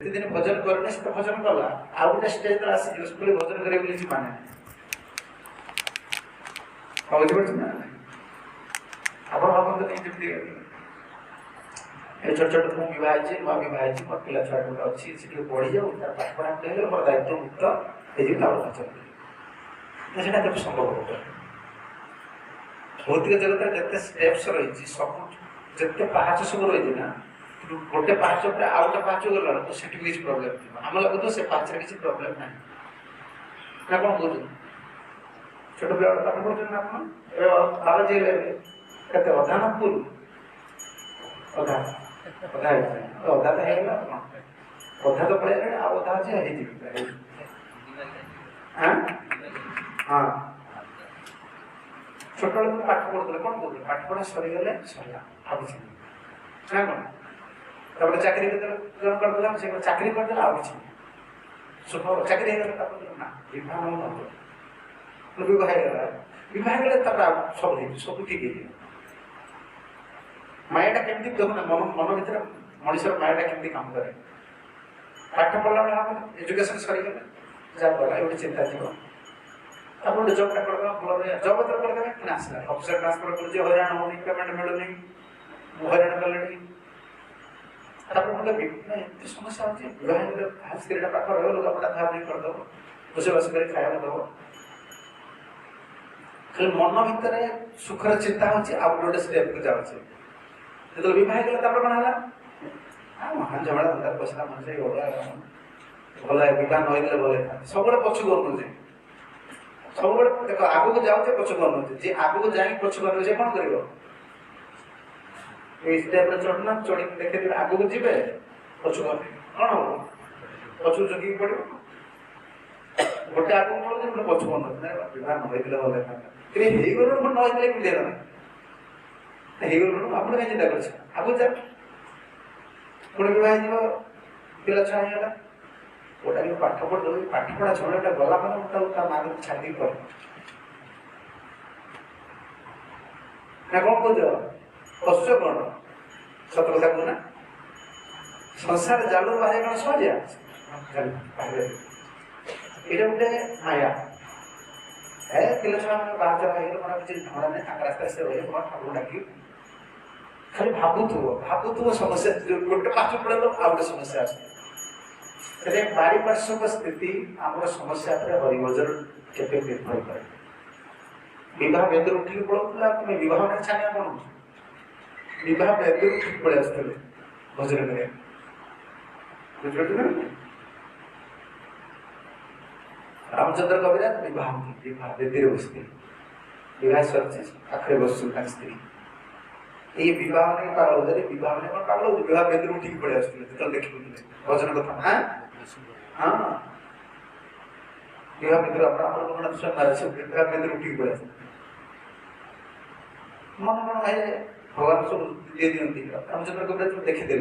दिन भजन करने से भजन कला आ गोटे स्टेज पर आसी स्कूल भजन करे बोली माने बुझी पड़छ ना आप भावत नहीं जमी छोट छोट मु बहुत नुआ बहुत मोर पिला छुआ गोटे अच्छी से बढ़ी जाऊ तार पाठ पढ़ा मोर दायित्व मुक्त होता संभव होता भौतिक जगत जिते स्टेप्स रही सब जिते पाहाच सब रही ना गोटे पाहाच आउ गोटे पाहाच गला तो सेठी किसी प्रॉब्लम थी आम लगुत से पाहाच किसी प्रॉब्लम ना ना कौन कह छोट पिला पाठ पढ़ुन ना बालाजी केते अधा ना फुल अधा अधा अधा तो है अधा तो पड़े अधा अच्छे हाँ हाँ छोट बेल पाठ पढ़ुले कौन कह पाठ पढ़ा सरीगले सरला भाई ना कौन चाकरी जन करदेला से चाकरी करदेला आ सुख चाकरी ना विवाह गले सब सब ठीक है मायाटा केमती देखो ना मन मन भर मनुष्य मायाटा केमती काम करे पाठ पढ़ला बेला एजुकेशन सरीगले जहाँ गला गोटे चिंता थी आप जबटा करदे भल जब तो करदे कि आसला अफिसर ट्रांसफर कर हईराण होनी पेमेंट मिलूनी हईराण कले एत समस्या होती विवाह स्त्री पाख रहा लुगापटा धार नहीं करदेव रोषेबास कर खाया दब खाली मन भितर सुखर चिंता होती गोटे स्टेप को जाऊे जो विवाह गला कौन है महान झमेला धंदा पैसा मनुष्य गला भल विवाह नईदे भले सब पछु कर सब देख आग को जाऊे पछु कर जी आग को जाए पछु कर कौन कर चढ़ना चढ़ी देखे आग को जी पछु कौन हम पछु जगि पड़ो गोटे आग पड़े गोटे पछु कर विवाह नईदे भले हो नईदे कि आप कहीं चिंता कर आग जा पुणी विवाह जीव पिला छुआ होगा गोटा भी पाठ पढ़ दो पाठ पढ़ा छुआ गला मैंने माँ को छाड़ी कर कौन कह पशु कौन सत कथा कहना संसार जालू बाहर कौन सहजिया ये गोटे माया है पिला छुआ मैंने बाहर चला मन किसी ढड़ा नहीं रास्ता से रही ठाकुर डाक खाली भावुव समस्या गोटे पाठ पढ़े आ गए समस्या आस पारिपार्श्विक स्थिति आम समस्या हरिभजन केते निर्भर करे विवाह बेदर उठिक पड़ोला तुम विवाह में छानिया कौन विवाह बेदर उठिक पड़े आसते भजन कर रामचंद्र कविराज विवाह बेदी बसते विवाह सरचे पाखे बस स्त्री ये विवाह नहीं पागल हो विवाह नहीं कौन पागल हो विवाह बेदी उठिक पड़े आसते जो देखिए भजन कथा हाँ हाँ विवाह मित्र विवाह मित्र उठिक पड़े मन मन भाई भगवान सब दे दिखती रामचंद्र कविराज देखीदे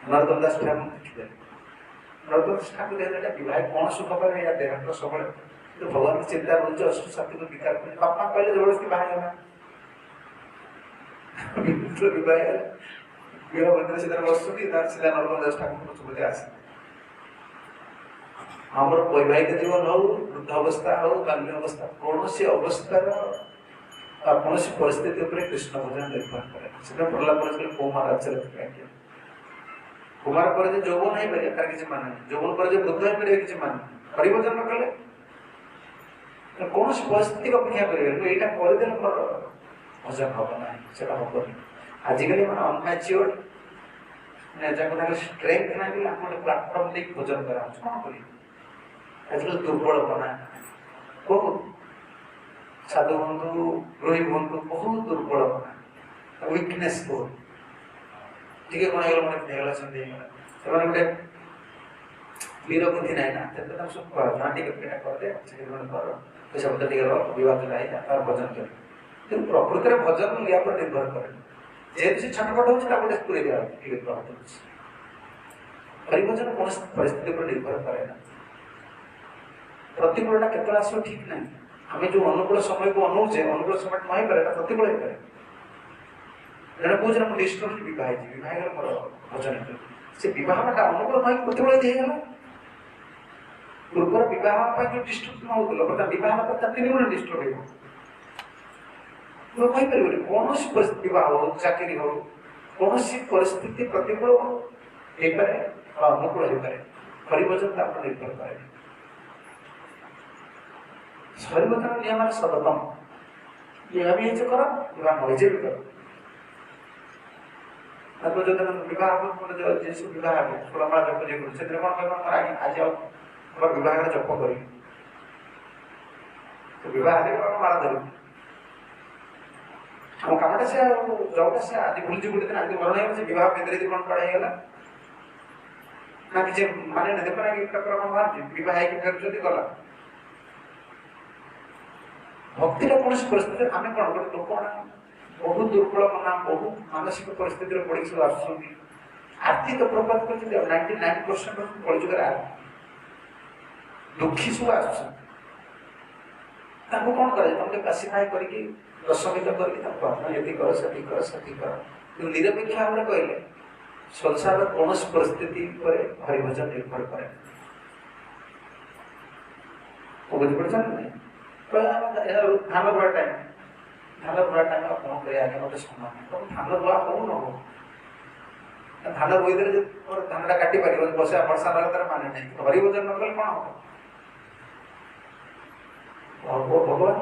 नरोत्तम दास ठाकुर देखीदे नरोत्तम दास ठाकुर देखा विवाह कौन सुख पाए या देह सब भगवान की चिंता रोज अष्ट साथी को विकार कर बापा कहले जबरदस्ती बाहर विवाह विवाह मंदिर सीधा बसुटी सीधा नरोत्तम दास ठाकुर सुबह आस आम वैवाहिक जीवन हो वृद्ध अवस्था हो बाल्य अवस्था कौन सी अवस्थार कौन सी परिस्थिति कृष्ण भजन निर्भर करे पढ़ला कुमार राज्य कुमार पर यौवन हो पारे तार किसी मान यौवन पर वृद्ध हो पारे किसी मान हरिभजन न कले कौन परिस्थिति अपेक्षा करेंगे यहाँ करदे मोर भजन हम ना से हम आजिकल मैं अनमैच्योर स्ट्रेंथ ना भी आप प्लाटफर्म दे भोजन करा कौन कर आजकल दुर्बल बना बहुत साधु बंधु गृही बंधु बहुत दुर्बल बना वीकनेस बहुत टे कौन है मन गला से गोटे वीर बुद्धि ना ना सब टे करदे कर पैसा पत्र टे विवाह तार भजन कर प्रकृत में भजन या पर निर्भर करे जेसे छटपट हो पूरे दिया हरिभजन कौन परिस्थिति पर निर्भर करे ना प्रतिकूलता केत आस ठीक ना आम जो अनुकूल समय को अनौचे अनुकूल समय नहीं पारे प्रतिकूल हो पाए जन कौन डिस्टर्ब बहुत मोर भजन से विवाहटा अनुकूल नहीं प्रतिबल दिगला पूर्वर विवाह जो डिस्ट्रक्शन होता बर्तमान विवाह पर 3 गुण डिस्ट्रक्ट हो कहीं पारे कौन परिस्थिति विवाह हो चाकरी हो कौन परिस्थिति प्रतिकूल हो पारे अनुकूल हो पारे हरिभजन निर्भर करे हरिभजन नियम सततम यह भी कर विवाह नजे भी कर जो विवाह जिस विवाह षोलमाला जप जो से कौन कह आज विवाह जप कर विवाह माला धरू हम कमटा से जब से आज भूल गोटे दिन आज मरण से विवाह केन्द्रित कौन पढ़ाईगला ना कि माने देख ना कि बाहर विवाह फेर गला भक्तिर कौन परिस्थिति आम कौन गोटे लोक बहुत दुर्बल मना बहुत मानसिक परिस्थिति पड़ी सब आर्थिक प्रभाव कर 99% कलजुगर दुखी सब आसु कौन कर तुमको क्लासीफाई करके दशमित कर निरपेक्ष भाव में कहले संसार कौन परिस्थिति पर हरिभजन निर्भर करे बुझीपड़ धान रुआ टाइम धान रुआ टाइम कौन कर आगे मत समय धान रुआ हो न हो धान रोईदे धानटा काटी पार बसा वर्षा ना तार मान नहीं हरिभजन न कले कौन हम भगवान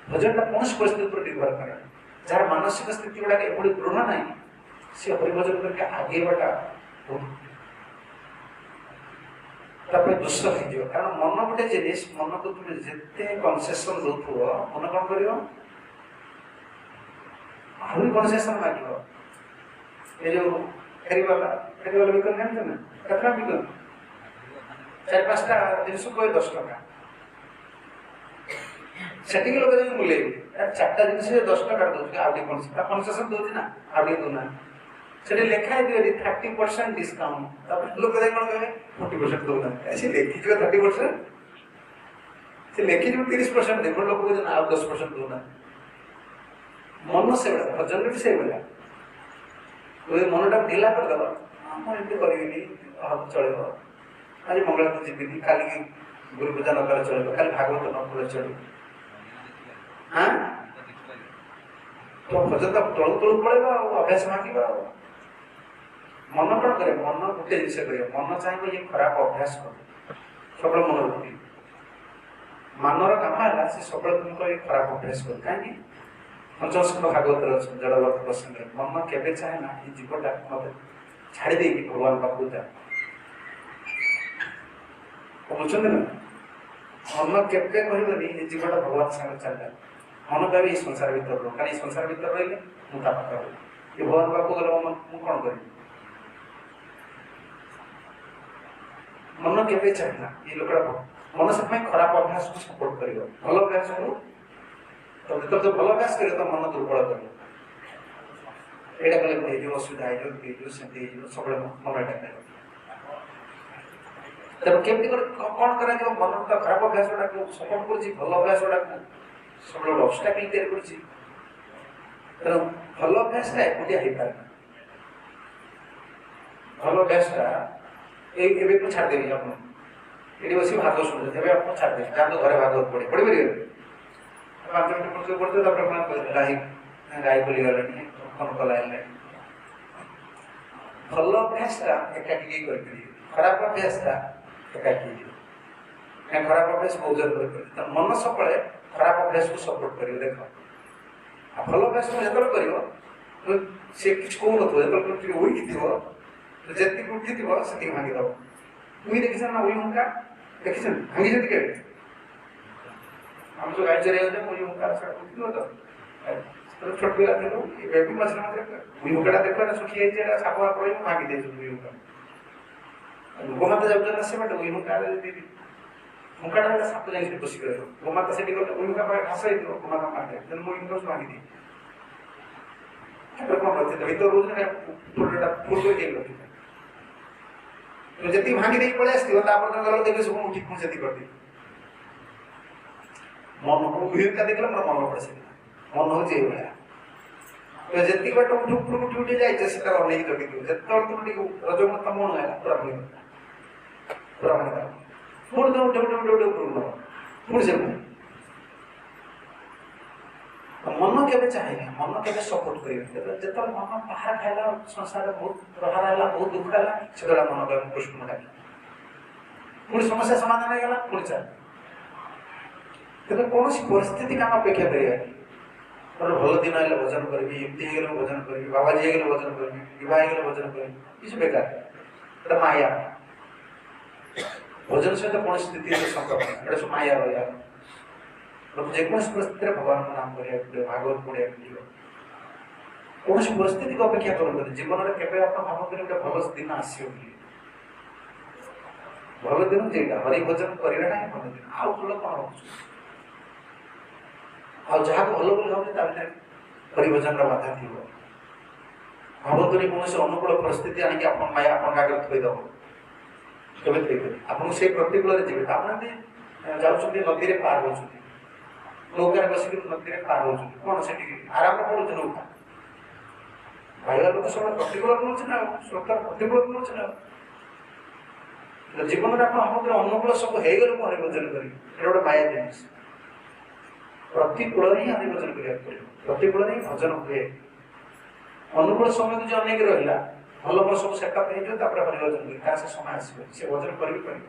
भजन कौन परिस्थिति पर निर्भर करे जार मानसिक स्थिति गुड़ा एभली दृढ़ ना सी हरिभजन करके आगेवाटा दुष्ट हो कारण मन गोटे जिनिस मन को तुम जिते कनसेसन दौ मन कौन कर आहरी कनसेसन मांग ये जो फेरीवाला बिकन जानते ना कतरा बिकन 4-5टा जिनस कहे 10 टका सेटिक लोक मूल्य 4टा जिनस 10 टका दौर आगे कनसेसन दौर ना आगे दौना से लिखा है 30% डिस्काउंट लोक कौन कहे 40% दौना ऐसे लिखी 30% से लिखी 30% देख लोक आ 10% दौना मन से भजन भी से भाया मनटा ढिला करदेव मुझे करी चलो आज मंगला तो जीविनी का गुरु पूजा न कले चलो खाली भागवत न पढ़े चलो हाँ तो भजन तो तलू तलू पड़ेगा अभ्यास मांगा मन कौन करे मन गोटे जिस मन चाहिए ये खराब अभ्यास कर सब मन रखी मनर कम है सब तुमको ये खराब अभ्यास कर कहीं पंचस्कंद भागवत जड़वर्त प्रसंग मन के चाहे ना ये जीवटा मत छाड़ी दे भगवान पाखु जा बुझे ना मन के कहबनी ये जीवटा भगवान सागर चल मन कह संसार भर रो कहीं संसार भर रही मुझे ये भगवान पाखु गले मुझे कौन कर मन के चाहे ना ये लोकटा मन से खराब अभ्यास को सपोर्ट कर भल अभ्यास करो तो जो भल अभ्यास करे तो मन दुर्बल कर एटा कले हो असुविधा हो सब मन एटा तब केमती कौन करा मन तो खराब अभ्यास गुड़ा सपोर्ट कर भल अभ्यास गुड़ा सब गोटे ऑब्स्टेकल तैयारी कर भल अभ्यास एकुटिया हो पारे भल अभ्यासटा ये तो छाड़देवी आप बस भागवत शुणुते आप छाड़देवी जाते घर भागवत पढ़े पढ़ी पारे 5 मिनट पढ़ते गाई गाई बोली गले फोन कला भल अभ्यासटा एकाकी कर खराब अभ्यासटा एकाकी खराब अभ्यास बहुत कर मन सब खराब अभ्यास को सपोर्ट कर देख भल अभ्यास को जो कर सी कि कौन जो वीक थी जी उठी थी से भांगीदेव तुम देखी ना वही हुंका देखी भांगी के हम जो गाय चरे वही हुंका उठी तो छोट पिला थे भी मझे मझे वही हुंका देख सुखी जाइए साप पड़े भांगी दे वही हुंका गोमाता जब से बट वही हुंका हुंका साप जाए बस गोमाता से गले वही हुंका घास गोमाता मारे तेनाली मुझे भांगी दी कौन रखते भर रोज फुल रखी तो जी भांगी दे पड़े गल देखे सब उठी मुझे कर मन को देखला मोर मन पड़े मन हूँ ये भाया ଯେତିକି ବାଟ ଉଠି ଉପରକୁ ଉଠି ଉଠି ଯାଇଛେ ସେଟା ଅନେଇକି ଜଗିଥିବ। ଯେତେବେଳେ ତୁମେ ଟିକେ ରଜମତ ମନ ହେଲା ପୁରା ଭାଙ୍ଗି ପୁରା ଭାଙ୍ଗି ପୁଣି ତୁମେ ଉଠି ଉଠି ଉଠି ଉଠି ଉପରକୁ ନବ ପୁଣି ସେ ମନ କେବେ ଚାହେଁନି, ମନ କେବେ ସପୋର୍ଟ କରିବେନି। ଯେତେବେଳେ ମନ ବାହାର ଖାଇଲା, ସଂସାରରେ ବହୁତ ପ୍ରହାର ହେଲା, ବହୁତ ଦୁଃଖ ହେଲା, ସେତେବେଳେ ମନ କହିବ କୃଷ୍ଣ ଡାକି ପୁଣି ସମସ୍ୟା ସମାଧାନ ହେଇଗଲା ପୁଣି ଚାଲ। ତେବେ କୌଣସି ପରିସ୍ଥିତି କାମ ଅପେକ୍ଷା କରିବାନି। ଭଲ ଦିନ ହେଲେ ଭଜନ କରିବି, ଏମିତି ହେଇଗଲେ ଭଜନ କରିବି, ବାବାଜୀ ହେଇଗଲେ ଭଜନ କରିବି, ବିବାହ ହେଇଗଲେ ଭଜନ କରିବି, କିଛି ବେକାର। ଏଟା ମାୟା। ଭଜନ ସହିତ କୌଣସି ସ୍ଥିତିରେ ସମ୍ପର୍କ ନାହିଁ, ଏଟା ସବୁ ମାୟା ରହିବା। ଯେକୌଣସି ପରିସ୍ଥିତିରେ ଭଗବାନଙ୍କ ନାମ କରିବାକୁ ପଡ଼ିବ, ଭାଗବତ ପଢ଼ିବାକୁ ପଡ଼ିବ। କୌଣସି ପରିସ୍ଥିତିକୁ ଅପେକ୍ଷା କରନ୍ତୁନି। ଜୀବନରେ କେବେ ଆପଣ ଭାବନ୍ତୁନି ଗୋଟେ ଭଲ ଦିନ ଆସିବ ବୋଲି। ଭଲ ଦିନ ଯେଇଟା ହରି ଭଜନ କରିବାଟା ହିଁ ଭଲ ଦିନ। ଆଉ ଭଲ କଣ ହଉଛି? ଆଉ ଯାହାକୁ ଭଲ ବୋଲି ଭାବୁଛି ତା ଭିତରେ ହରିଭଜନର ବାଧା ଥିବ। ଭାବନ୍ତୁନି କୌଣସି ଅନୁକୂଳ ପରିସ୍ଥିତି ଆଣିକି ଆପଣ ମାୟା ଆପଣଙ୍କ ଆଗରେ ଥୋଇଦେବ। କେବେ ଥୋଇଦେବେ? ଆପଣଙ୍କୁ ସେଇ ପ୍ରତିକୂଳରେ ଯିବେ। ଆପଣ ଯଦି ଯାଉଛନ୍ତି ନଦୀରେ ପାର ହେଉଛନ୍ତି, ନୌକାରେ ବସିକି ନଦୀରେ ପାର ହେଉଛନ୍ତି, କ'ଣ ସେଠି ଆରାମ ପଡ଼ୁଛି ନୌକା? ଭାଇବାର ଲୋକ ସବୁବେଳେ ପ୍ରତିକୂଳରେ ନେଉଛି ନା, ସ୍ରୋତର ପ୍ରତିକୂଳରେ ନେଉଛି ନା। ଜୀବନରେ ଆପଣ ଭାବନ୍ତୁନି ଅନୁକୂଳ ସବୁ ହେଇଗଲେ ମୁଁ ହରିଭଜନ କରିବି, ଏଟା ଗୋଟେ ମାୟା ଜିନିଷ। ପ୍ରତିକୂଳରେ ହିଁ ହରିଭଜନ କରିବାକୁ ପଡ଼ିବ, ପ୍ରତିକୂଳରେ ହିଁ ଭଜନ ହୁଏ। ଅନୁକୂଳ ସମୟ ଯଦି ଅନେଇକି ରହିଲା, ଭଲ ଭଲ ସବୁ ସେଟଅପ୍ ହେଇଯିବ, ତାପରେ ହରିଭଜନ କରିବେ, ତାର ସେ ସମୟ ଆସିବ, ସେ ଭଜନ କରିବି ପାରିବ।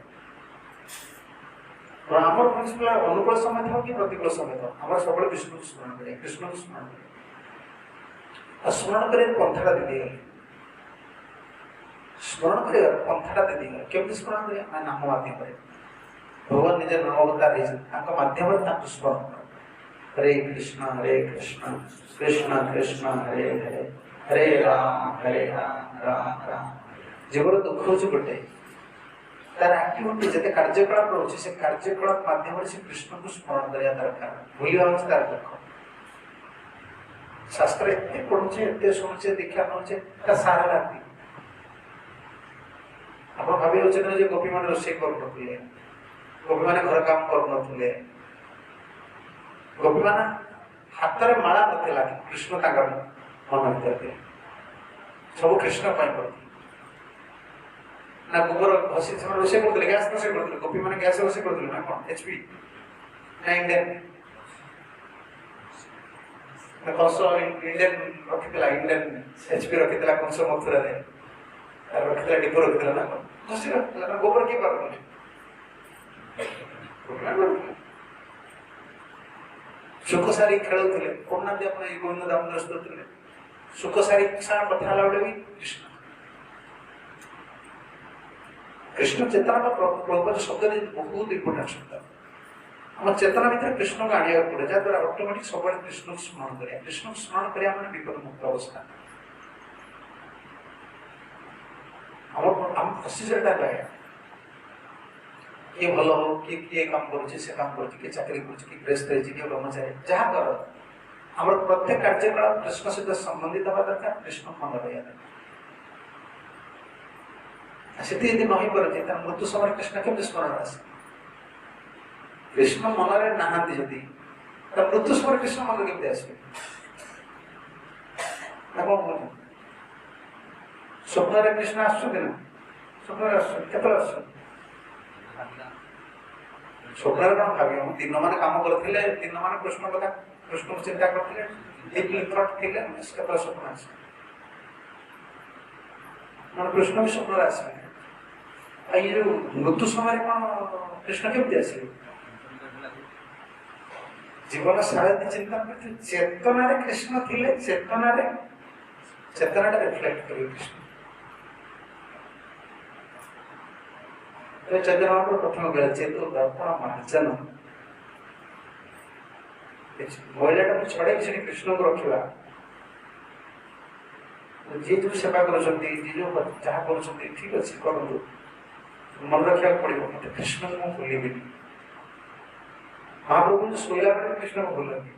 ଆମର ପ୍ରିନ୍ସିପାଲ ଅନୁକୂଳ ସମୟ ଥାଉ କି ପ୍ରତିକୂଳ ସମୟ ଥାଉ, ଆମର ସବୁବେଳେ ବିଷ୍ଣୁକୁ ସ୍ମରଣ କରିବା, କୃଷ୍ଣକୁ ସ୍ମରଣ କରିବା। ଆଉ ସ୍ମରଣ କରିବା ପନ୍ଥାଟା ଦେଇଗଲେ, ସ୍ମରଣ କରିବାର ପନ୍ଥାଟା ଦେଇଗଲେ। କେମିତି ସ୍ମରଣ କରିବା? ନା ନାମ ମାଧ୍ୟମରେ। ଭଗବାନ ନିଜେ ନାମ ଅବତାର ହେଇଛନ୍ତି, ତାଙ୍କ ମାଧ୍ୟମରେ ତାଙ୍କୁ ସ୍ମରଣ କର। ହରେ କୃଷ୍ଣ କୃଷ୍ଣ କୃଷ୍ଣ ହରେ ହରେ, ହରେ ରାମ ରାମ ରାମ। ଜୀବନ ଦୁଃଖ ହେଉଛି ଗୋଟେ, ତାର ଆକ୍ଟିଭିଟି ଯେତେ କାର୍ଯ୍ୟକଳାପ ରହୁଛି, ସେ କାର୍ଯ୍ୟକଳାପ ମାଧ୍ୟମରେ ସେ କୃଷ୍ଣଙ୍କୁ ସ୍ମରଣ କରିବା ଦରକାର। ଭୁଲିବା ହେଉଛି ତାର ଦୁଃଖ। ଶାସ୍ତ୍ର ଏତେ ପଢୁଛେ, ଏତେ ଶୁଣୁଛେ, ଦୀକ୍ଷା ନେଉଛେ, ତା ସାରା ରାତି ଆପଣ ଭାବି ହେଉଛନ୍ତି ଯେ ଗୋପୀମାନେ ରୋଷେଇ କରୁନଥିଲେ, ଗୋପୀମାନେ ଘର କାମ କରୁନଥିଲେ, ଗୋପୀମାନେ ହାତରେ ମାଳା ନଥିଲା, କୃଷ୍ଣ ତାଙ୍କର ମନ ଭିତରେ ଥିଲେ। ସବୁ କୃଷ୍ଣ ପାଇଁ କରୁଥିଲେ। ନା ଗୋବର ଘଷି ସେମାନେ ରୋଷେଇ କରୁଥିଲେ, ଗ୍ୟାସ୍ ରୋଷେଇ କରୁଥିଲେ। ଗୋପୀମାନେ ଗ୍ୟାସ୍ ରୋଷେଇ କରୁଥିଲେ ନା କ'ଣ? HP ନା ଇଣ୍ଡିଆନ୍? କଂସ ଇଣ୍ଡିଆନ୍ ରଖିଥିଲା, ଇଣ୍ଡିଆନ୍ HP ରଖିଥିଲା କଂସ ମଥୁରାରେ, ରଖିଥିଲା ଡିପୋ ରଖିଥିଲା ନା କ'ଣ? ଘଷି ରଖିଥିଲା ନା? ଗୋବର କିଏ ପାରୁଥିଲେ? ସୁଖ ସାରି ଖେଳୁଥିଲେ। କହୁନାହାନ୍ତି ଆପଣ ଏଇ ଗୋବିନ୍ଦ ଦାମୋଦର ସ୍ତୋତ୍ରରେ ସୁଖ ସାରି ସାରା କଥା ହେଲା ବେଳେ ବି କୃଷ୍ଣ କୃଷ୍ଣ ଚେତନା ବା ପ୍ରଭୁପାଦ ଶବ୍ଦରେ ବହୁତ ଇମ୍ପୋର୍ଟାଣ୍ଟ ଶବ୍ଦ। ଆମ ଚେତନା ଭିତରେ କୃଷ୍ଣକୁ ଆଣିବାକୁ ପଡ଼େ, ଯାହାଦ୍ୱାରା ଅଟୋମେଟିକ୍ ସବୁବେଳେ କୃଷ୍ଣକୁ ସ୍ମରଣ କରିବା। କୃଷ୍ଣକୁ ସ୍ମରଣ କରିବା ମାନେ ବିପଦ ମୁକ୍ତ ଅବସ୍ଥା। ଆମ ପ୍ରୋସିଜରଟା ରହିବା, କିଏ ଭଲ ହଉ, କିଏ କାମ କରୁଛି, ସେ କାମ କରୁଛି, କିଏ ଚାକିରି କରୁଛି, କିଏ ଗ୍ରେସ୍ତ ହେଇଛି, କିଏ ବ୍ରହ୍ମଚାରୀ, ଯାହା କର ଆମର ପ୍ରତ୍ୟେକ କାର୍ଯ୍ୟକଳାପ କୃଷ୍ଣ ସହିତ ସମ୍ବନ୍ଧିତ ହେବା ଦରକାର, କୃଷ୍ଣ ମନ ରହିବା ଦରକାର। ସେଠି ଯଦି ନ ହେଇପାରୁଛି, ତାର ମୃତ୍ୟୁ ସମୟରେ କୃଷ୍ଣ କେମିତି ସ୍ମରଣ ଆସେ? କୃଷ୍ଣ ମନରେ ନାହାନ୍ତି ଯଦି, ତାର ମୃତ୍ୟୁ ସମୟରେ କୃଷ୍ଣ ମନରେ କେମିତି ଆସିବେ? ନା କ'ଣ କହୁଛନ୍ତି? ସ୍ୱପ୍ନରେ କୃଷ୍ଣ ଆସୁଛନ୍ତି ନା? ସ୍ୱପ୍ନରେ ଆସୁଛନ୍ତି, କେତେବେଳେ ଆସୁଛନ୍ତି? ସ୍ୱପ୍ନରେ କ'ଣ ଭାବିବ? ଦିନ ମାନେ କାମ କରିଥିଲେ, ଦିନ ମାନେ କୃଷ୍ଣ କଥା, କୃଷ୍ଣକୁ ଚିନ୍ତା କରିଥିଲେ, ଡିପଲି ଥଟ୍ ଥିଲେ, କେତେବେଳେ ସ୍ୱପ୍ନ ଆସିବ? ମାନେ କୃଷ୍ଣ ବି ସ୍ୱପ୍ନରେ ଆସିବେ। ଆଉ ଏଇ ଯୋଉ ମୃତ୍ୟୁ ସମୟରେ କ'ଣ କୃଷ୍ଣ କେମିତି ଆସିବେ? ଜୀବନ ସାରା ଚିନ୍ତା କରିଥିଲେ, ଚେତନାରେ କୃଷ୍ଣ ଥିଲେ, ଚେତନାଟା ରିଫ୍ଲେକ୍ଟ କରିବେ କୃଷ୍ଣ। ଚୈତନ୍ୟ ମହାପ୍ରଭୁ ପ୍ରଥମ କହିଲେ ଚେତୁ ଦର୍ପଣ ମାର୍ଜନ, ମହିଳାଟାକୁ ଛଡ଼େଇକି ସେଠି କୃଷ୍ଣଙ୍କୁ ରଖିବା। ଯିଏ ଯୋଉ ସେବା କରୁଛନ୍ତି, ଯିଏ ଯୋଉ ଯାହା କରୁଛନ୍ତି, ଠିକ ଅଛି କରନ୍ତୁ, ମନେ ରଖିବାକୁ ପଡ଼ିବ ମତେ କୃଷ୍ଣଙ୍କୁ ମୁଁ ଭୁଲିବିନି। ମହାପ୍ରଭୁ ଶୋଇଲା ବେଳେ କୃଷ୍ଣଙ୍କୁ ଭୁଲନ୍ତି।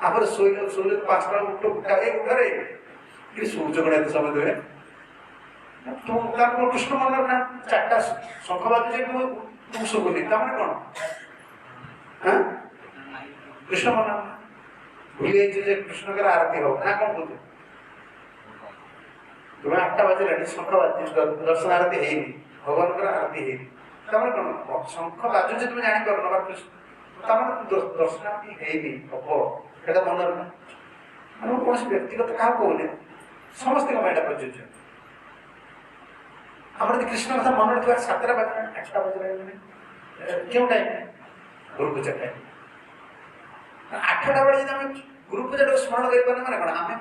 ଆମର ଶୋଇଲେ 5ଟା ଉଠ ଉଠାରେ କି ଶୋଉଛ କ'ଣ ଏତେ ସମୟ ଦେବେ? ତାର କୃଷ୍ଣ ମନରେ ନା 4ଟା ଶଙ୍ଖ ବାଜୁଛି, ତୁ ଶୁଭୁନି, ତାମାନେ କ'ଣ? କୃଷ୍ଣ ମନ भूली जाइए कृष्ण के आरती हो ना कौन बुझे तुम्हें 8टा बजे शंख बाजी दर्शन आरती है भगवान का आरती है तमरे कौन शंख बाजू जे तुम जानि पारो ना कृष्ण तमरे दर्शन आरती है हबो एटा मन हम कौन व्यक्तिगत क्या कहले समस्त का माइंड प्रयोज्य हमारे कृष्ण कथा मन रखा 7टा बजे 8टा बजे क्यों टाइम गुरु पूजा टाइम 8टा बजे जब हम गुरु पूजा स्मरण कर पाने माने कोन हमें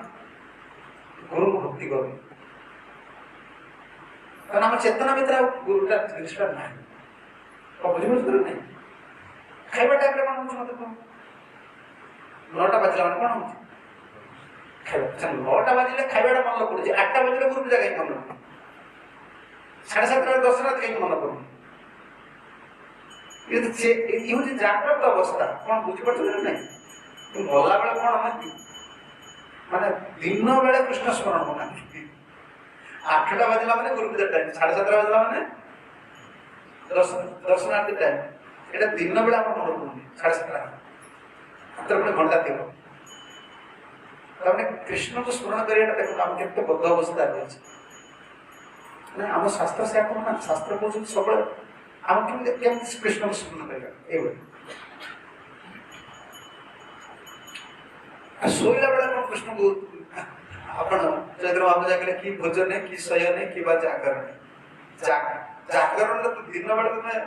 गुरु को भक्ति करू कारण हम चेतना भीतर गुरुटा कृष्ण ना तो बुझी बुझ नहीं खाइबा टाइम रे मन मत को 9टा बजला मन कोन खाइबा 9टा बजले खाइबाटा मन पड़े 8टा बजले गुरु पूजा कहीं मन 7:30 10 रात कहीं मन पड़े ये तो ये जागृत अवस्था कौन बुझी पड़छ नहीं तुम गला बेला कौन हम माने दिन बेला कृष्ण स्मरण होना 8टा बजला माने गुरु पूजा टाइम 7:30 बजला माने दर्शनार्थी टाइम एटा दिन बेला हम मन पड़े 7:30 अंतर में घंटा थी तमने कृष्ण को स्मरण करिया देखो हम केते बद्ध अवस्था है ना हम शास्त्र से आपण ना शास्त्र को सब हम केम कृष्ण को स्मरण करिया ए सोइला बेला को कृष्ण को आपण चैत्र बाबू जाके कि भोजन है कि शयन है कि बा जागरण जागरण तो दिन बेला में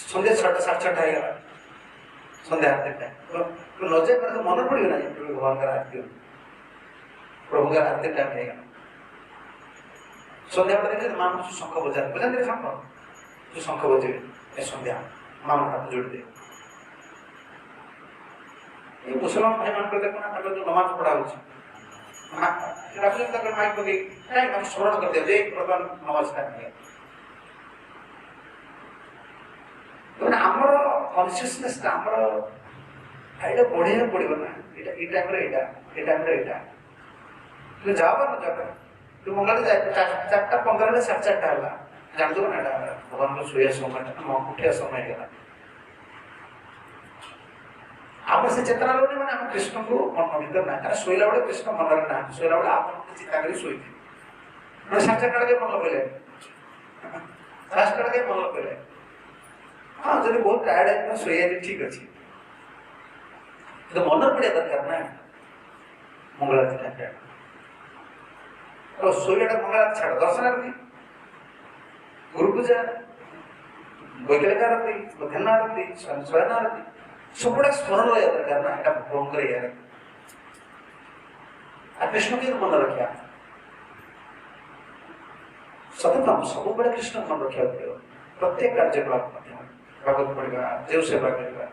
संध्या 6:30 है संध्या आरती तो लजे पर तो मन पड़ गया भगवान का आरती प्रभु का आरती टाइम है संध्या पर देखे मां को शंख बजा दे शंख जो शंख बजे ए संध्या मां हाथ जोड़ दे ये मुसलमान भाई मान कर देखो ना जो नमाज पढ़ा होची राखो तक माइक को नहीं हम स्मरण करते हैं एक प्रकार नमाज टाइम है तो हमर कॉन्शियसनेस का हमर आइडा बढ़िया पड़िबो ना एटा ई टाइम रे एटा तो जाबो ना जाबो तो मंगल जाए 4:15 ले 4:30 हला जान दो ना भगवान को सोया समय हम उठे समय है आप से चेतना लोने माने हम कृष्ण को मन भीतर ना कारण सोइला बडे कृष्ण मन रे ना सोइला बडे आप चिंता करी सोइथि मन 4:30 के मन पले 4:30 के मन पले हां जने बहुत टायर्ड है तो सोया ठीक अछि तो मन पड़े दरकार ना मंगल टाइम तो सोइला मंगल छाड़ दर्शन आरती गुरु पूजा वैकल्पिक आरती मध्याह्न आरती शयन आरती सबुड़ा स्मरण रहा दरकार ना एटा भंग करे यार आ कृष्ण के मन रखिया सतत हम सब बड़े कृष्ण मन रखिया प्रत्येक कार्यकलाप भागवत पढ़िबा देव सेवा करबा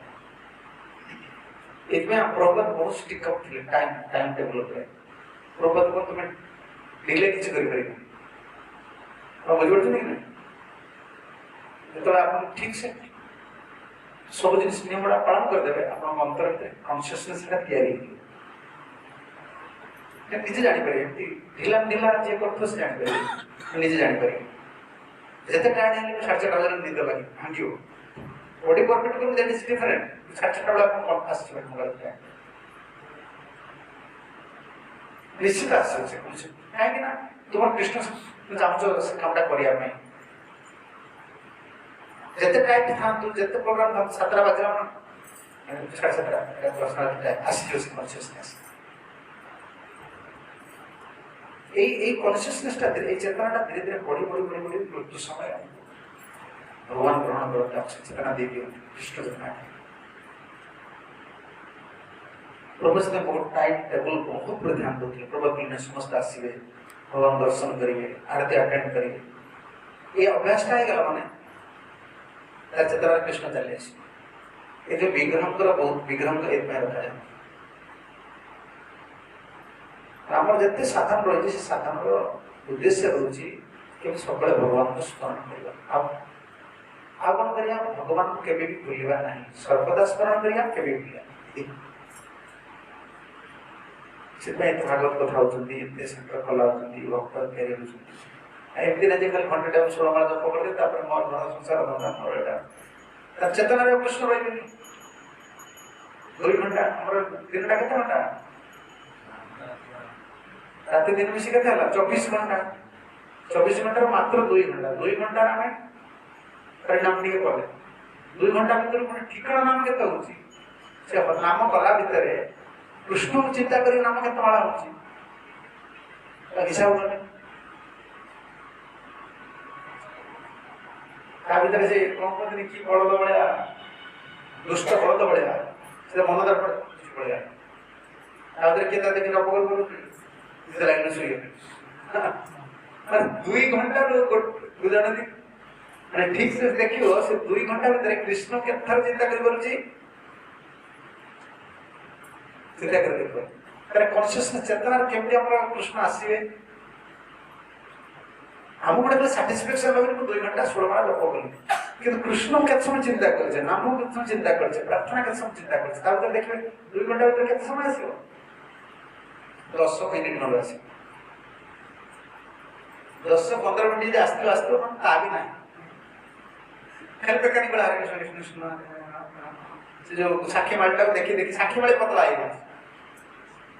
इसमें आप प्रॉपर बहुत स्टिक अप टाइम टेबल पे प्रॉपर को तुम्हें डिले किछ करि करि अब बुझबो नहीं तो आप ठीक से सब जिन नियम बड़ा पालन कर देबे अपन अंतर भीतर कॉन्शियसनेस का तैयारी के निजे जानि पारे ढिला जे करथो से जानि पारे निजे जानि पारे जते टाइम हेले 4:30 बजे निद लागी भांगियो बॉडी परफेक्ट को दैट इज डिफरेंट 4:30 बजे अपन कॉन्फास्ट में मंगल है निश्चित आसे से कुछ है कि ना तुम कृष्ण जामचो कामटा करिया में जते टाइम था तो जते प्रोग्राम था 17 बजे हम 17 पर्सनल टाइम एसिडियस कॉन्शियसनेस ए कॉन्शियसनेस ता ए चेतनाटा धीरे धीरे बड़ी मृत्यु समय भगवान ग्रहण करता है चेतना देवी कृष्ण चेतना प्रभु से बहुत टाइम टेबल बहुत पर ध्यान देते प्रभु ने समस्त आसीबे भगवान दर्शन करिए आरती अटेंड करिए ये अभ्यास का है माने चेतना कृष्ण चले ये जो विग्रह को बहुत विग्रह का एक में रखा है हमर जत्ते साधन रही से साधन रो उद्देश्य रहउची कि सबले भगवान को स्मरण करबा अब कौन करिया भगवान को केबे भी भूलिबा नहीं सर्वदा स्मरण करिया केबे भूलिया सिद्धाय भागवत कथा होचंदी इतने संकर कला होचंदी भक्त फेरे होचंदी एमती ना जे खाली घंटे टाइम 16 माला जप कर दे तापर मोर घर संसार धंधा मोरडा त चेतना रे कृष्ण रहिबे 2 घंटा हमर दिनटा केते घंटा रात दिन मिसी केते हला 24 घंटा 24 घंटा मात्र 2 घंटा 2 घंटा हमें परिणाम टिके पड़े 2 घंटा भीतर कोन ठिकाना नाम केते होची से नाम कला भीतर कृष्ण को चिंता करी नाम केते माळा होची हिसाब करे ता भीतर से कोन कोन की बळद बळया दुष्ट बळद बळया से मन दर बळया आदर केता देखि अपगल करू से लाइन सुई पर 2 घंटा रो गुजरन माने ठीक से देखियो से 2 घंटा भीतर कृष्ण के थर चिंता करी बोलची चिंता कर देखो अरे कॉन्शियसनेस चेतना केमती हमरा कृष्ण आसीबे हम गोटे सैटिस्फैक्शन लगे 2 घंटा 16 माला जप करी किंतु कृष्ण के समय चिंता करछे नाम के समय चिंता करछे प्रार्थना के समय चिंता करछे ता भीतर देखबे 2 घंटा भीतर केते समय आसीबो 10 मिनिट न आसी 10-15 मिनिट जे आस्ते आस्ते मन ता भी नहीं खेल पे कनी बड़ा हरे कृष्ण से जो साखी मालटा देखि देखि साखी माले पतला आई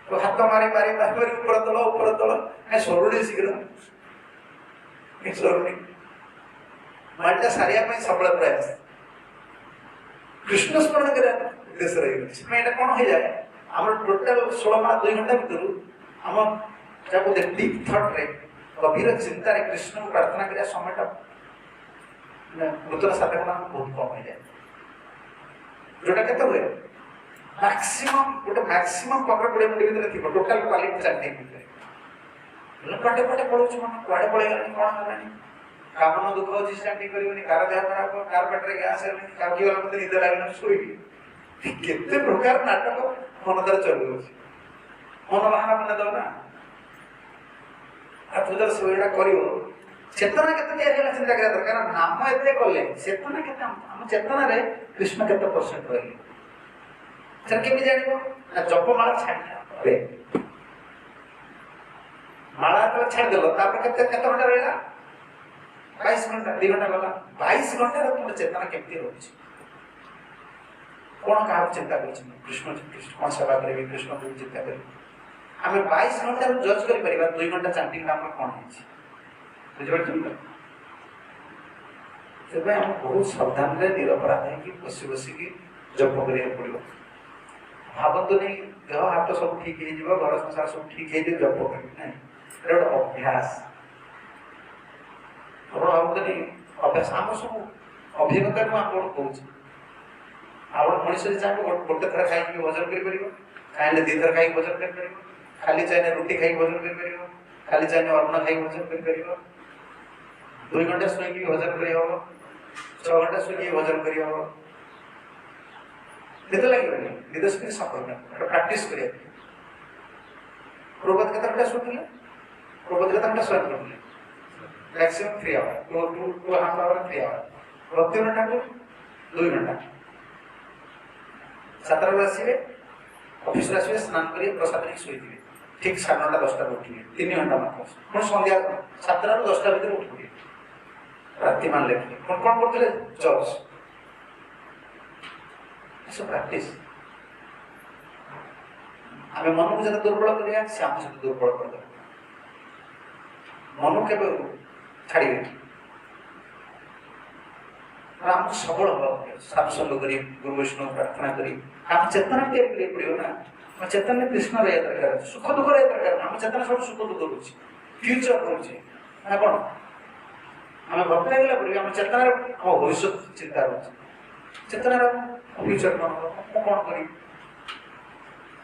तो हाथ मारे मारे मारे ऊपर तल ए सोरुडी शीघ्र ए सोरुडी मालटा सारिया पे सबल प्रयास कृष्ण स्मरण करे देश रही इसमें एटा कोन हो जाए हमर टोटल 16 मास 2 घंटा भीतर हम जब दे डीप थॉट रे गभीर चिंता रे कृष्ण को प्रार्थना करिया समयटा नूतन साधक मान बहुत कम हो जाए जोटा केते हुए मैक्सिमम गोटे मैक्सिमम 15-20 मिनिट भीतर थी टोटल क्वालिटी चैटिंग भीतर लोकाटे पटे पड़ोछ मन कुआडे पळे गलानी कोन गलानी कामन दुख होची स्टार्टिंग करिवनी कार देह खराब कार पेट रे गैस हेनी कार की वाला मते निद लागना सोई केते प्रकार नाटक मन दर चलु मन बहाना बने दो ना आ तुदर सोईडा करिवो चेतना केते तेरे चिंता करा दरकार नाम एते कोले चेतना केते हम चेतना रे कृष्ण केते परसेंट रहले सर के भी जानिबो ना जप माला छाड़ रे माला तो छाड़ देलो तापर केते केते घंटा रहला 22 घंटा 2 घंटा गला 22 घंटा रे तुम चेतना केते रहछि कोन का चिंता करछि कृष्ण कोन सेवा करबी कृष्ण को चिंता करबी हमें 22 घंटा जज करि परिबा 2 घंटा चैंटिंग नाम कोन होछि बुझबे से हम बहुत सावधान रे निरपराध है कि बसी बसी की जप करिया पड़िबो भावंतु नहीं देह हाथ सब ठीक है जीव घर संसार सब ठीक है जप करी नहीं एटा अभ्यास और भावंतु नहीं अभ्यास हम सब अभिज्ञता को आपण कहूछ आपण मनुष्य जे चाहे गोटे थर खाई के वजन करि परिबो खाइले 2 थर खाई वजन करि परिबो खाली चाहे रोटी खाई वजन करि परिबो खाली चाहे अन्न खाई वजन करि परिबो 2 घंटा सोई की वजन करि हो 6 घंटा सोई की वजन करि हो निद लगे निद से सफल प्रैक्टिस करिए प्रबोध केते घंटा सोतिले प्रबोध केते घंटा सोई करले maximum 3 hour 2 half hour 3 hour प्रति घंटा को 2 घंटा 7 बजे आसीबे ऑफिस रे आसीबे स्नान करिए प्रसाद रे सोई दिबे ठीक 9:30 10टा उठिए 3 घंटा मात्र पुन संध्या 7 ରୁ 10ଟା ভিতরে উঠিए राति मान लेखिए कोन कोन करथिले जॉब्स सब प्रैक्टिस हमें मन को जब दुर्बल करिया से हम से दुर्बल कर दो मन के छाड़ी हम सबल हो सत्संग करी गुरु वैष्णव प्रार्थना करी हम चेतना के लिए पड़ियो ना हम चेतना कृष्ण रे दरकार सुख दुख रे दरकार हम चेतना सब सुख दुख होछि फ्यूचर होछि ना कोन हमें भक्त लागला पड़ियो हम चेतना हम भविष्य चिंता होछि चेतना रे फ्यूचर कोन करी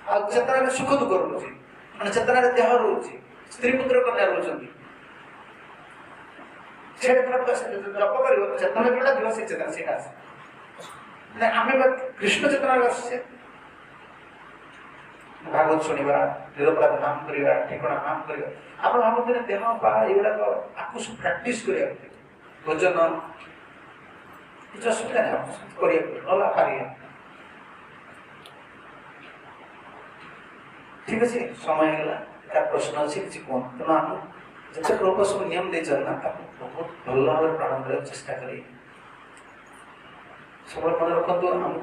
आ चेतना रे सुख दुख होछि माने चेतना रे देह होछि स्त्री पुत्र कन्या होछन्ती छेड़ तरफ जप करियो चेतना केटा दिवस चेतना सेटा ने हमें कृष्ण चेतना से भागवत सुनिबा निरपराध नाम करिया ठिकाना नाम करिया आपण भाबते देह पा एगुडा को आकु सब प्रैक्टिस करिया भोजन किछ सुविधा नहीं करिया नला पारिया ठीक है समय गेला का प्रश्न अछि किछ कोन त हम जते लोक सब नियम दे चलना ताको बहुत भल भाव पालन करे चेष्टा करी सब मन रखतो हम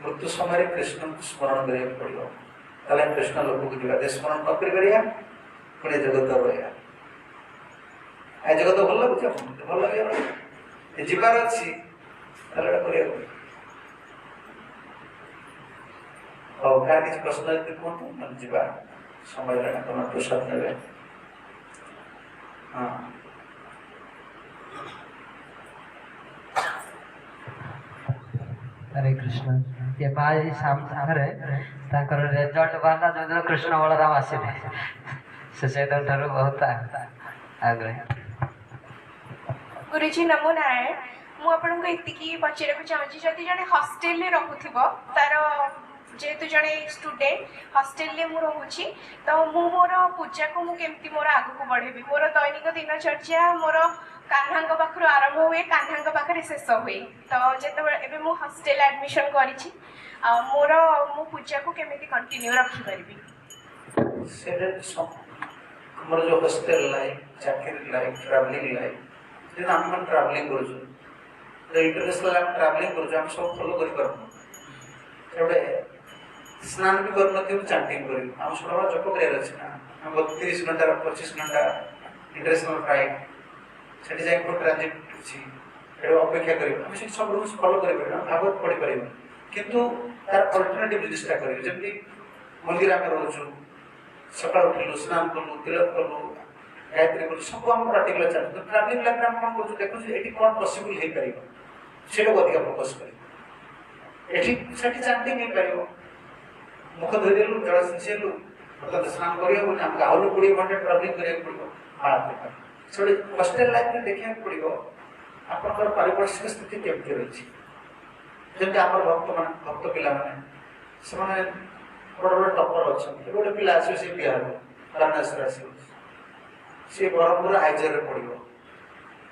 मृत्यु समय कृष्ण को स्मरण करिया पड़ियो ताले कृष्ण लोक को जीवा स्मरण न करिया पुणे जगत रहिया आ जगत भल लागुଛି आपको भल लगे जीवार अच्छी ताले करिया और क्या किसी प्रश्न यदि कहतु मन जीवा समय लगा प्रसाद ने हाँ हरे कृष्ण ये माई सामने ताकर रिजल्ट बाला जो कृष्ण बलराम आसिले से सेदन ठारू बहुत आग्रह गुरुजी नमो नारायण मु आपन को इतिकी पचरे को चाहूची जति जने हॉस्टल रे रहउथिबो तार जेतु जने स्टूडेंट हॉस्टल रे मु रहउची तो मु मोर पूजा को मु केमती मोर आगु को बढ़ेबी मोर दैनिक दिनचर्या मोर कान्हांग पाखरु आरंभ हुए कान्हांग पाखरे शेष हुए तो जेते एबे मु हॉस्टल एडमिशन करिछि आ मोर मु पूजा को केमिति कंटिन्यू रखि परिबी सेरे हमर जो हॉस्टल लाइफ चाकरी लाइफ ट्रैवलिंग लाइफ जे हम ट्रैवलिंग करू तो इंटरनेशनल हम ट्रैवलिंग करू हम सब फॉलो करि परबो एबे स्नान भी करना थी चैंटिंग करी हम सुनवा जप करे अछि ना हम 32 घंटा 25 घंटा इंटरनेशनल फ्लाइट सेठी जाय को ट्रांजिट छी एडो अपेक्षा करी हम से सब रूल्स फॉलो करि परबो भागवत पढ़ि परबो किंतु तार अल्टरनेटिव चेष्टा करी जेमति मंदिर में रहछु सकाळ उठिलु स्नान करलु तिलक करलु गायत्री करलु सब हम प्रैक्टिकल चल तो ट्रैवलिंग लाइफ हम कोन करछु देखु एटी कोन पॉसिबल हे परिबो सेडो अधिक फोकस करी एटी सेठी चैंटिंग हे परिबो मुख धोइलु जल सिंचेलु मतलब स्नान करियो बोले हम गाउलु 20 घंटा ट्रैवलिंग करियो पड़िबो हां छोड़ी हॉस्टल लाइफ में देखिया पड़िबो आपनकर पारिपार्श्विक स्थिति केमति रहिछि जेंति हमर भक्त पिला माने समान बड़ बड़ टॉपर अछि गोटे पिला आसी से बिहार कर्नाटक आसी से बरहमपुर हाइजर रे पड़िबो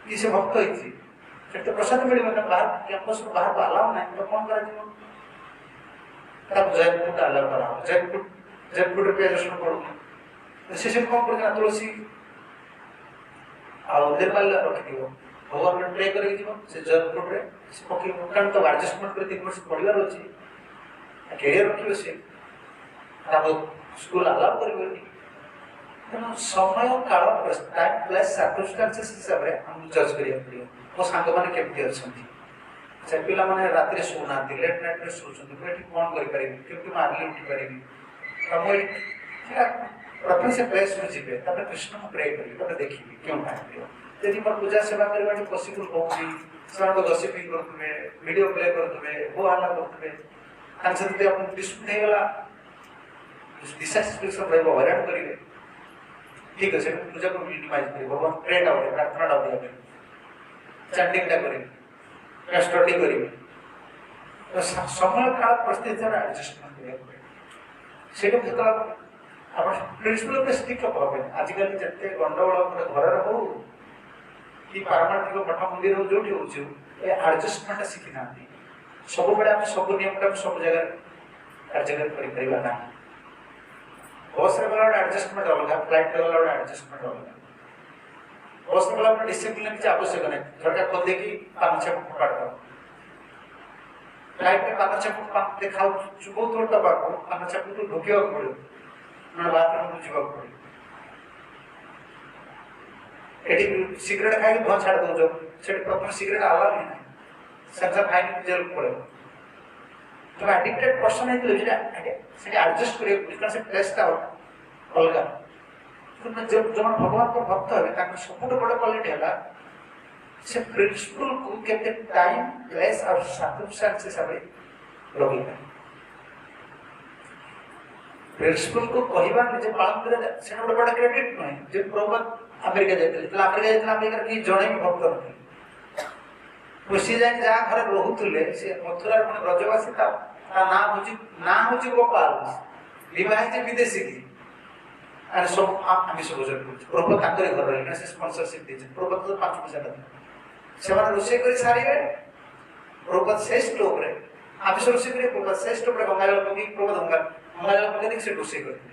कि से भक्त होइछि से तो प्रसाद मिलिबो ना बाहर कैंपस में बाहर अलाउ नहीं तो कौन करा जीवन तब जयपुर अलाउ करा जयपुर पे दर्शन करू से कौन कर तुलसी आ निर्मल रखि दियो भगवान ने प्रे करि जीवन से जयपुर रे से पकी कारण तो एडजस्टमेंट कर 3 वर्ष पढ़िबार अछि कैरियर रखियो से तब स्कूल अलाउ करिबो तेणु समय काल टाइम प्लस सर्कमस्टांसेस हिसाब रे हम जज करिया पड़ियो मो सांग माने केमति अछंती से पिला माने रात रे सोना लेट नाइट रे सोचंती बेटी कोन करि परिबी केमति मारली उठी परिबी हम प्रथम से प्रेस में जीवे तब कृष्ण को प्रे करी तब देखिबी क्यों काटियो यदि पर पूजा सेवा करबा कि पॉसिबल होउनी सर को गॉसिपिंग करतबे वीडियो प्ले करतबे वो आला करतबे तांसते अपन डिस्प्यूट हे गला डिसैटिस्फैक्शन रहबो हैरान करिवे ठीक है पूजा को मिनिमाइज करी भगवान प्रे डाउन प्रार्थना डाउन चैंटिंग टा करी स्टडी करी तो समय काल परिस्थिति रे एडजस्टमेंट करिया सेटो केतला अपन प्रिंसिपल पे स्टिक अप होबे आजिकल जते गंडगोल घर हो कि पारमार्थिक मठ मंदिर हो जोठी होछु ए एडजस्टमेंट सिखि नाती सब बेले हम सब नियम का सब जगह कार्य करि परिबा ना बस रे वाला एडजस्टमेंट अलग फ्लाइट रे वाला एडजस्टमेंट अलग बस रे वाला डिसिप्लिन की आवश्यक नहीं झटका खोल दे कि पांच छह फुट काट दो फ्लाइट में पांच छह फुट पांच देखाउ चुबो तो टबाको पांच छह फुट ढोकियो पड़ो ना बाथरूम में जीवा पड़ो एडी सिगरेट खाई धुआं छाड़ दो जो सेट प्रॉपर सिगरेट अलाउ नहीं सेंसर फाइन जेल पड़े तो एडिक्टेड पर्सन है तो से एडजस्ट करे बिकॉज़ से टेस्ट आउट अलगा तो जब जब भगवान को भक्त है ताको सबुठ बड़ क्वालिटी हला से प्रिंसिपल को केते टाइम प्लेस और सर्कमस्टेंसेस सब लगी है प्रिंसिपल को कहिबा जे पालन करे से बड़ बड़ क्रेडिट नहीं जे प्रभुपाद अमेरिका जाइतले अमेरिका की जणे भी भक्त रहथि खुशी जाय जा घर रहउतले से मथुरा कोन ब्रजवासी था नाम होची गोपाल विवाहित विदेशी की अरे सब आमी सब जन प्रभु ताकरे घर रहले से स्पॉन्सरशिप दे प्रभु तो 5% था से माने रोसे करी सारीबे प्रभु श्रेष्ठ लोग रे आमी सब रोसे करी प्रभु श्रेष्ठ लोग गंगाजल पकी प्रभु गंगाजल पकी देख से रोसे करते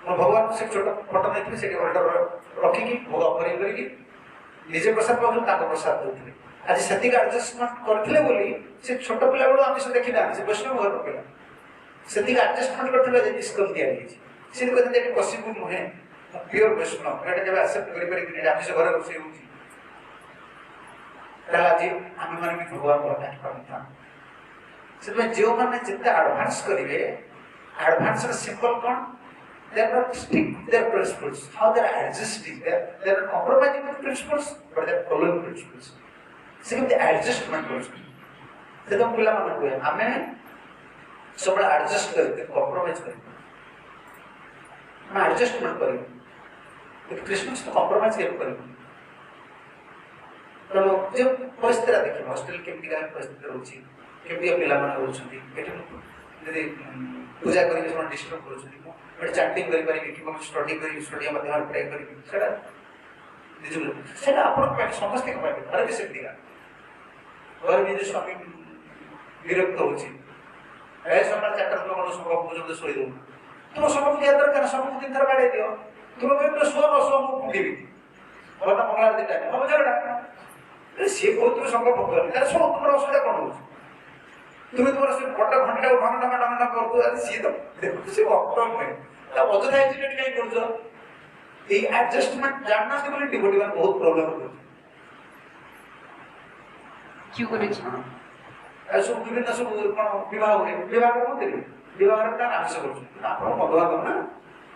भगवान से छोटा फोटो देखि से ऑर्डर रखी की भोग करी निजे प्रसाद पाउन ताको प्रसाद देउथले आज सेतिक एडजस्टमेंट करथिले बोली से छोट पिला बेलू आमिष देखि ना से वैष्णव घर पिला सेतिक एडजस्टमेंट करथिले जे स्कूल दिया गेछि से कहते जे पॉसिबल नहे प्योर वैष्णव एटा जब एक्सेप्ट करि पारि कि आमिष घर रोसे होछि ताला जी आमे माने भी भगवान को अटैक करता से में जो माने जिते एडवांस करिवे एडवांस का simple cone they are not stick to their principles how they are adjusting they are compromising with principles but they are following principles से केमते एडजस्टमेंट करछ से तो पिला मन को हमें सब एडजस्ट करके कॉम्प्रोमाइज करके हम एडजस्टमेंट करें तो कृष्ण से कॉम्प्रोमाइज कैसे करें तो जब परिस्थिति देखिए हॉस्टल केमती का परिस्थिति रहउछि केमती पिला मन रहउछथि एठी यदि पूजा करी सब डिस्टर्ब करछथि बट चैटिंग करी पारि कि हम स्टडी माध्यम ट्राई करी सेटा दिजुल सेटा आपण पे समस्त के पाए हर विषय दिगा और भी जो स्वामी विरक्त होछि ए सकाळ 4टा तो मन सब पूजा सोई दो तुम सब दिया दरकार सब दिन थर बाडे दियो तुम भी तो सो सो मु दिबी बड़ा मंगलार दिन टाइम हम जड़ा से को तुम संग भोग कर सो तुम असुविधा कोन होछि तुम तुम्हारा से बड़ा घंटा उठाना कर दो सी तो देखो से ऑप्टम में तब अजथा इंसिडेंट कहीं कर दो ये एडजस्टमेंट जानना से बोले डिवोटी में बहुत प्रॉब्लम होती है क्यों करे छी ऐसो विभिन्न सब विवाह हुए विवाह को होते हैं विवाह रे का आशा करछु आपण मधुआ ना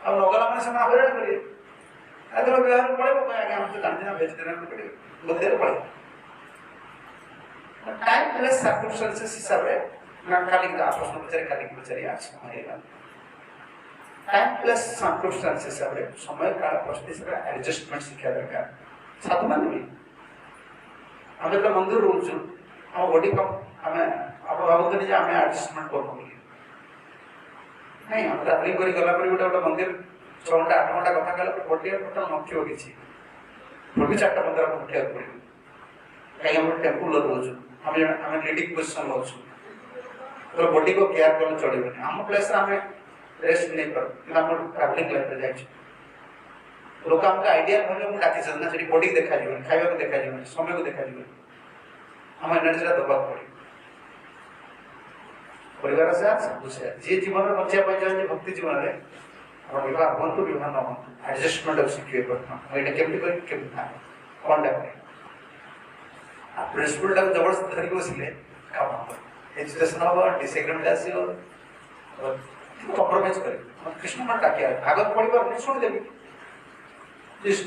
अब नगला माने से आवेदन करिए अगर विवाह रे पड़े को आगे हम से जानना वेजिटेरियन को पड़े बुद्धि रे पड़े टाइम प्लस सर्कमस्टेंसेस हिसाब रे ना खाली का प्रश्न पचारे आज हमारेगा टाइम प्लस सर्कमस्टेंसेस हिसाब रे समय काल परिस्थिति से एडजस्टमेंट शिक्षा दरकार साधु मान भी हम तो मंदिर रोचु हम बॉडी कम हमें अब भावते नहीं हमें एडजस्टमेंट कर बोली नहीं हम ट्रैवलिंग करी गला पर गोटे मंदिर 6 घंटा 8 घंटा कथा कहला पर बॉडी टोटल नथियो किछि पूर्वी 4टा मंदिर को उठिया पड़ियो कहीं हम टेंपल रोचु हमें लीडिंग पोजीशन रोचु तो बॉडी को केयर करना चढ़ी हम प्लेस हमें रेस्ट नहीं कर हम ट्रैवलिंग लाइफ रे जाइछ लोक हमका आइडिया भले हम डाकी छन ना सेठी बॉडी देखा जीवन खाइबा को देखा जीवन समय को देखा जीवन हम एनर्जी रा दबा पड़ी परिवार से सब से जे जीवन रे बच्चा पाइ जाय भक्ति जीवन रे हम विवाह होंतु विवाह न होंतु एडजस्टमेंट ऑफ सिक्योर करता एटा केमति कर केमति था कोन डाके आ प्रिंसिपल टा जबरदस्त धरि बसिले काम हम एजुकेशन हो डिसएग्रीमेंट आसी हो कॉम्प्रोमाइज करे कृष्ण मन डाके भागवत पढ़िबा नहीं सुन देबी जिस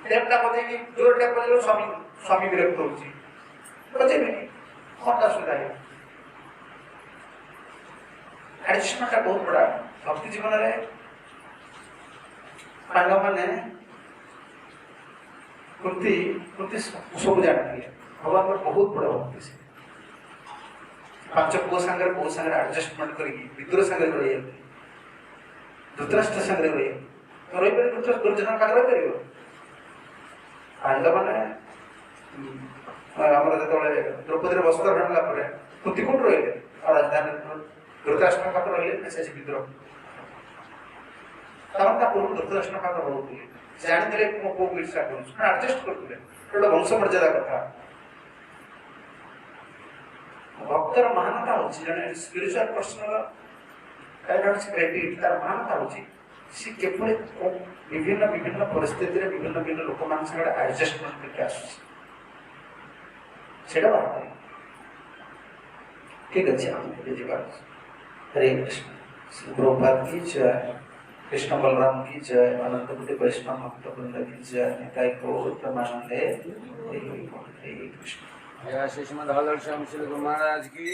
टेपटा बजे कि जोर टेप बजे स्वामी विरक्त होची बजे नहीं कोनटा सुविधा है एडजस्टमेंट का बहुत बड़ा भक्ति जीवन रे पांडव माने कुंती सब जानती है भगवान पर बहुत बड़ा भक्ति से पांच को संगे एडजस्टमेंट करी विदुर संगे रही धृतराष्ट्र संगे रही रही पर धृतराष्ट्र दुर्योधन का करियो पांडव माने हमर जतले द्रौपदी रे वस्त्र हणला परे कुंती कोन रहिले और राजधानी धृतराष्ट्र का रहिले से विद्रोह तमन का पूर्व धृतराष्ट्र का रहउती जानि देले को मिर्सा करू एडजस्ट करतले एटा वंश मर्यादा कथा भक्तर महानता होची जने spiritual person kind of credit तार महानता होची सी केपले विभिन्न परिस्थिति रे विभिन्न लोक मान संग एडजस्टमेंट करके आसु सेटा बात है ठीक अछि हम जीवा हरे कृष्ण श्री प्रभुपाद की जय कृष्ण बलराम की जय अनंत कोटि वैष्णव भक्त वृंद की जय निताय गौर प्रेमानंदे हरे कृष्ण जय श्री श्रीमद् हरिहर श्याम श्री गुरु महाराज की